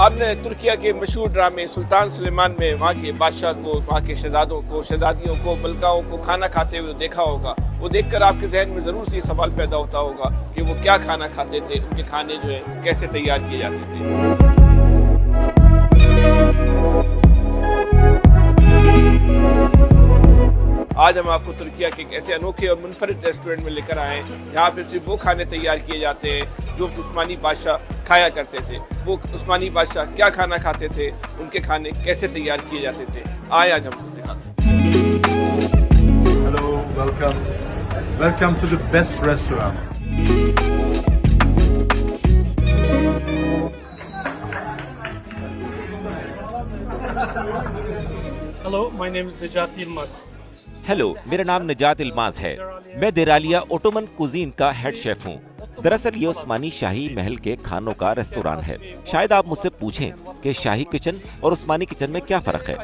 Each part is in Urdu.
آپ نے ترکیہ کے مشہور ڈرامے سلطان سلیمان میں وہاں کے بادشاہ کو، وہاں کے شہزادوں کو، شہزادیوں کو، ملکاؤں کو کھانا کھاتے ہوئے دیکھا ہوگا. وہ دیکھ کر آپ کے ذہن میں ضرور سے یہ سوال پیدا ہوتا ہوگا کہ وہ کیا کھانا کھاتے تھے، ان کے کھانے جو ہے کیسے تیار کیے جاتے تھے. آج ہم آپ کو ترکیہ کے ایک ایسے انوکھے اور منفرد ریسٹورنٹ میں لے کر آئے ہیں جہاں پہ صرف وہ کھانے تیار کیے جاتے ہیں جو عثمانی بادشاہ کھایا کرتے تھے. وہ عثمانی بادشاہ کیا کھانا کھاتے تھے، ان کے کھانے کیسے تیار کیے جاتے تھے، آج ہم کو دکھاتے ہیں. Hello, welcome. Welcome to the best restaurant. Hello, my name is Necati Yılmaz. Hello, میرا نام نجات الماز ہے. میں دیرالیہ اوٹومن کوزین کا ہیڈ شیف ہوں. دراصل یہ عثمانی شاہی محل کے کھانوں کا ریستوران ہے. شاید آپ مجھ سے پوچھیں کہ شاہی کچن اور عثمانی کچن میں کیا فرق ہے.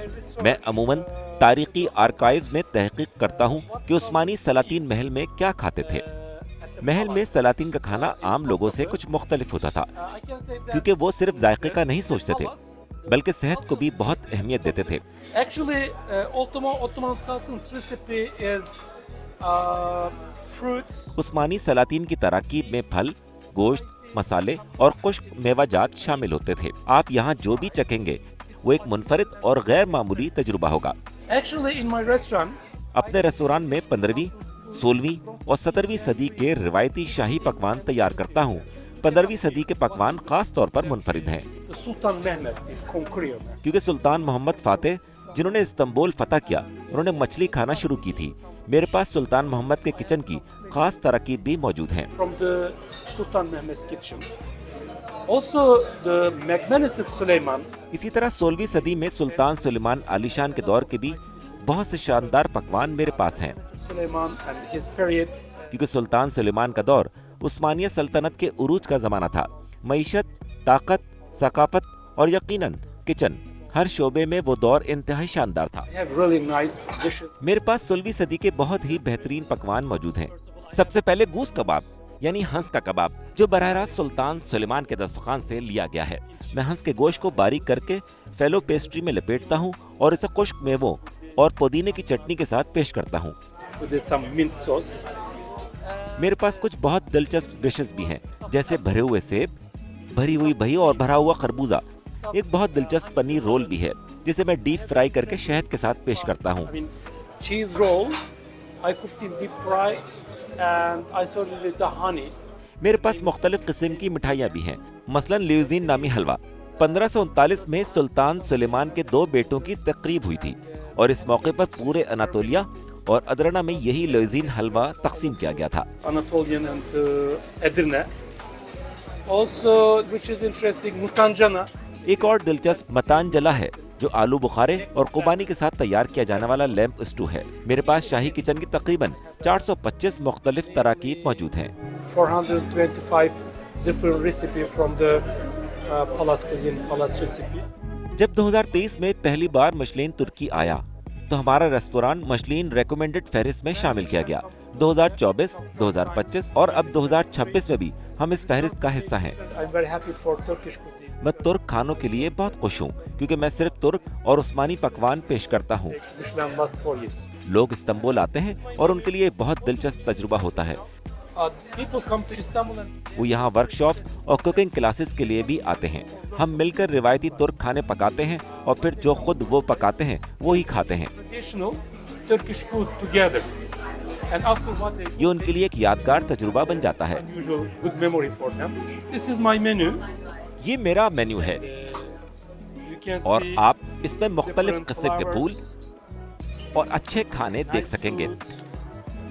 میں عموماً تاریخی آرکائیوز میں تحقیق کرتا ہوں کہ عثمانی سلاطین محل میں کیا کھاتے تھے. محل میں سلاطین کا کھانا عام لوگوں سے کچھ مختلف ہوتا تھا کیونکہ وہ صرف ذائقے کا نہیں سوچتے تھے بلکہ صحت کو بھی بہت اہمیت دیتے تھے. Actually, Ottoman Sultan's recipe is fruits. Usmani سلاطین کی تراکیب میں پھل، گوشت، مسالے اور خشک میوہ جات شامل ہوتے تھے. آپ یہاں جو بھی چکھیں گے وہ ایک منفرد اور غیر معمولی تجربہ ہوگا. Actually, in my restaurant, اپنے ریستوران میں 15ویں، 16ویں اور 17ویں صدی کے روایتی شاہی پکوان تیار کرتا ہوں. 15ویں صدی کے پکوان خاص طور پر منفرد ہیں the Sultan Mehmet is conqueror. کیونکہ سلطان محمد فاتح جنہوں نے استنبول فتح کیا انہوں نے مچھلی کھانا شروع کی تھی. میرے پاس سلطان محمد کے کچن کی خاص تراکیب بھی موجود ہیں. From the Sultan Mehmet's kitchen. Also, the magnificent Süleyman. اسی طرح 16ویں صدی میں سلطان سلیمان عالی شان کے دور کے بھی بہت سے شاندار پکوان میرے پاس ہیں. Süleyman and his period. کیونکہ سلطان سلیمان کا دور عثمانیہ سلطنت کے عروج کا زمانہ تھا. معیشت، طاقت، ثقافت اور یقیناً کچن، ہر شعبے میں وہ دور انتہائی شاندار تھا. They have really nice dishes. میرے پاس 16ویں صدی کے بہت ہی بہترین پکوان موجود ہیں. سب سے پہلے گوس کباب یعنی ہنس کا کباب جو براہ راست سلطان سلیمان کے دسترخوان سے لیا گیا ہے. میں ہنس کے گوشت کو باریک کر کے فیلو پیسٹری میں لپیٹتا ہوں اور اسے خشک میووں اور پودینے کی چٹنی کے ساتھ پیش کرتا ہوں. With some mint sauce. میرے پاس کچھ بہت دلچسپ ڈشز بھی ہیں جیسے بھرے ہوئے سیب، بھری ہوئی دہی اور بھرا ہوا خربوزہ. ایک بہت دلچسپ پنیر رول بھی ہے جسے میں ڈیپ فرائی کر کے شہد کے ساتھ پیش کرتا ہوں. I mean, cheese roll. I cooked in deep fry and I served it with the honey. میرے پاس مختلف قسم کی مٹھائیاں بھی ہیں مثلاً لیوزین نامی حلوہ. 1539 میں سلطان سلیمان کے 2 بیٹوں کی تقریب ہوئی تھی اور اس موقع پر پورے اناطولیہ اور ادرنا میں یہی لیوزین حلوہ تقسیم کیا گیا تھا. Anatolian and Edirne. Also, which is interesting, mutancana. ایک اور دلچسپ متانجلا ہے جو آلو بخارے اور قبانی کے ساتھ تیار کیا جانے والا لیمپ اسٹو ہے. میرے پاس شاہی کچن کی تقریباً 425 مختلف تراکیب موجود ہیں. 425 different recipe from the palace cuisine, palace recipe. جب 2023 میں پہلی بار مشلین ترکی آیا تو ہمارا ریستوران مشلین ریکمینڈڈ فہرست میں شامل کیا گیا. 2024، 2025 اور اب 2026 میں بھی ہم اس فہرست کا حصہ ہیں. I'm very happy for Turkish cuisine. میں ترک کھانوں کے لیے بہت خوش ہوں کیونکہ میں صرف ترک اور عثمانی پکوان پیش کرتا ہوں. Michelin last 4 years. لوگ استنبول آتے ہیں اور ان کے لیے بہت دلچسپ تجربہ ہوتا ہے. People come to Istanbul and وہ یہاں ورکشاپس اور کوکنگ کلاسز کے لیے بھی آتے ہیں. ہم مل کر روایتی ترک کھانے پکاتے ہیں اور پھر جو خود وہ پکاتے ہیں وہی کھاتے ہیں. traditional Turkish food together. And after what they یہ ان کے لیے ایک یادگار تجربہ بن جاتا ہے. usual good memory for them. This is my menu. یہ میرا مینیو ہے You can اور see آپ اس میں مختلف different قسم کے پھول flowers. اور اچھے کھانے دیکھ سکیں گے.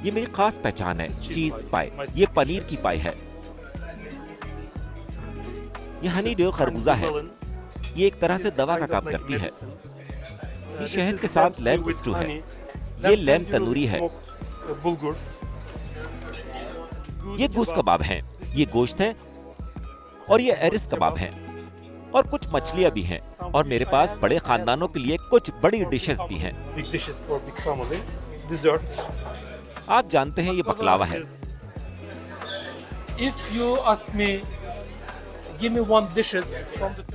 یہ میری خاص پہچان ہے. چیز پائی، یہ پنیر کی پائی ہے. یہ ہنی ڈیو خربوزہ ہے. یہ ایک طرح سے دوا کا کام کرتی ہے. یہ شہد کے ساتھ لیمپ اسٹو ہے. یہ لیمپ تندوری ہے. یہ گوس کباب ہیں. یہ گوشت ہے اور یہ ایرس کباب ہیں اور کچھ مچھلیاں بھی ہیں اور میرے پاس بڑے خاندانوں کے لیے کچھ بڑی ڈشز بھی ہیں. Big dishes for big family. Desserts. آپ جانتے ہیں یہ بکلاوا ہے. If you ask me give me one dishes from the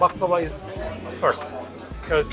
baklava is first because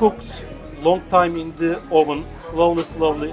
cooked long time in the oven slowly.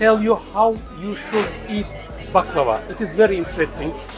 tell you how you should eat baklava. It is very interesting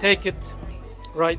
Take it right.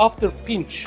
After pinch.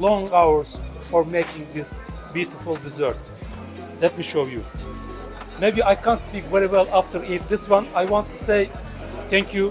Long hours for making this beautiful dessert. Let me show you. Maybe I can't speak very well after eat this one. I want to say thank you.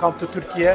Come to Turkey.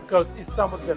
Because Istanbul is a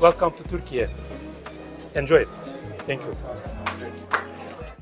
Welcome to Turkey. Enjoy it. Thank you.